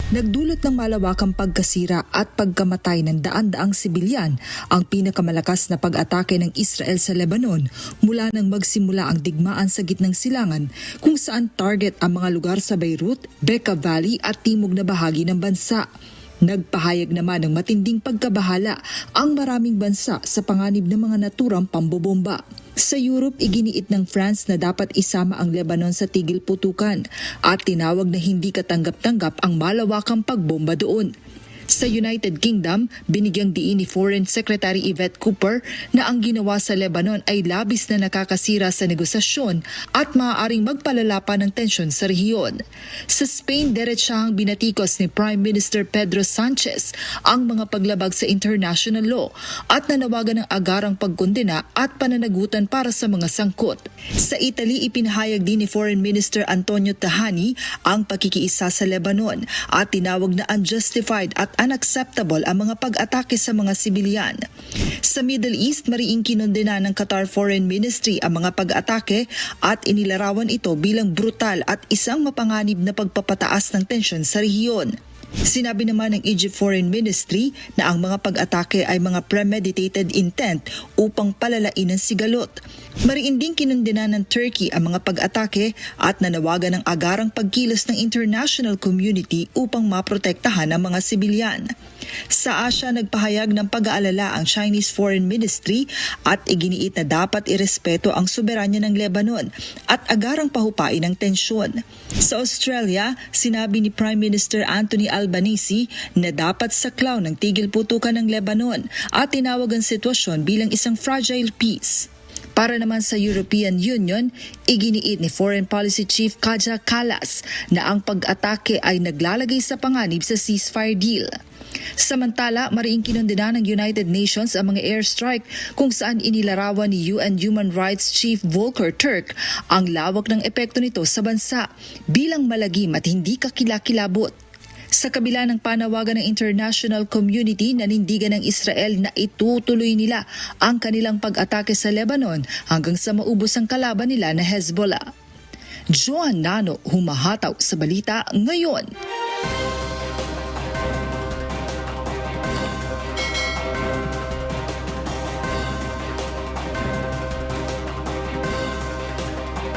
Nagdulot ng malawakang pagkasira at pagkamatay ng daan-daang sibilyan ang pinakamalakas na pag-atake ng Israel sa Lebanon mula nang magsimula ang digmaan sa gitnang silangan kung saan target ang mga lugar sa Beirut, Bekaa Valley at timog na bahagi ng bansa. Nagpahayag naman ng matinding pagkabahala ang maraming bansa sa panganib ng mga naturang pambobomba. Sa Europe, iginiit ng France na dapat isama ang Lebanon sa tigil putukan at tinawag na hindi katanggap-tanggap ang malawakang pagbomba doon. Sa United Kingdom, binigyang diin ni Foreign Secretary Yvette Cooper na ang ginawa sa Lebanon ay labis na nakakasira sa negosasyon at maaaring magpalala pa ng tensyon sa rehiyon. Sa Spain, diretsahang binatikos ni Prime Minister Pedro Sanchez ang mga paglabag sa international law at nanawagan ng agarang pagkondena at pananagutan para sa mga sangkot. Sa Italy, ipinahayag din ni Foreign Minister Antonio Tajani ang pakikiisa sa Lebanon at tinawag na unjustified at unacceptable ang mga pag-atake sa mga sibilyan. Sa Middle East, mariing kinondena ng Qatar Foreign Ministry ang mga pag-atake at inilarawan ito bilang brutal at isang mapanganib na pagpapataas ng tensyon sa rehiyon. Sinabi naman ng Egypt Foreign Ministry na ang mga pag-atake ay mga premeditated intent upang palalain ang sigalot. Mariin ding kinundena ng Turkey ang mga pag-atake at nanawagan ng agarang pagkilos ng international community upang maprotektahan ang mga sibilyan. Sa Asia, nagpahayag ng pag-aalala ang Chinese Foreign Ministry at iginiit na dapat irespeto ang soberanya ng Lebanon at agarang pahupain ang tensyon. Sa Australia, sinabi ni Prime Minister Anthony Albanese na dapat saklaw ng tigil putukan ng Lebanon at tinawag ang sitwasyon bilang isang fragile peace. Para naman sa European Union, iginiit ni Foreign Policy Chief Kaja Kallas na ang pag-atake ay naglalagay sa panganib sa ceasefire deal. Samantala, mariing kinondena ng United Nations ang mga airstrike kung saan inilarawan ni UN Human Rights Chief Volker Turk ang lawak ng epekto nito sa bansa bilang malagim at hindi kakilakilabot. Sa kabila ng panawagan ng international community, nanindigan ng Israel na itutuloy nila ang kanilang pag-atake sa Lebanon hanggang sa maubos ang kalaban nila na Hezbollah. Joan Nano, humahataw sa balita ngayon.